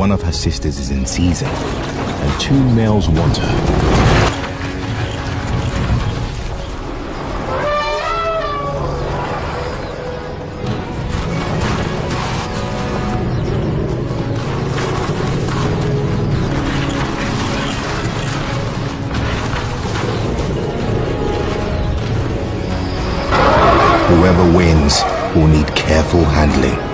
one of her sisters is in season, and 2 males want her. Whoever wins will need careful handling.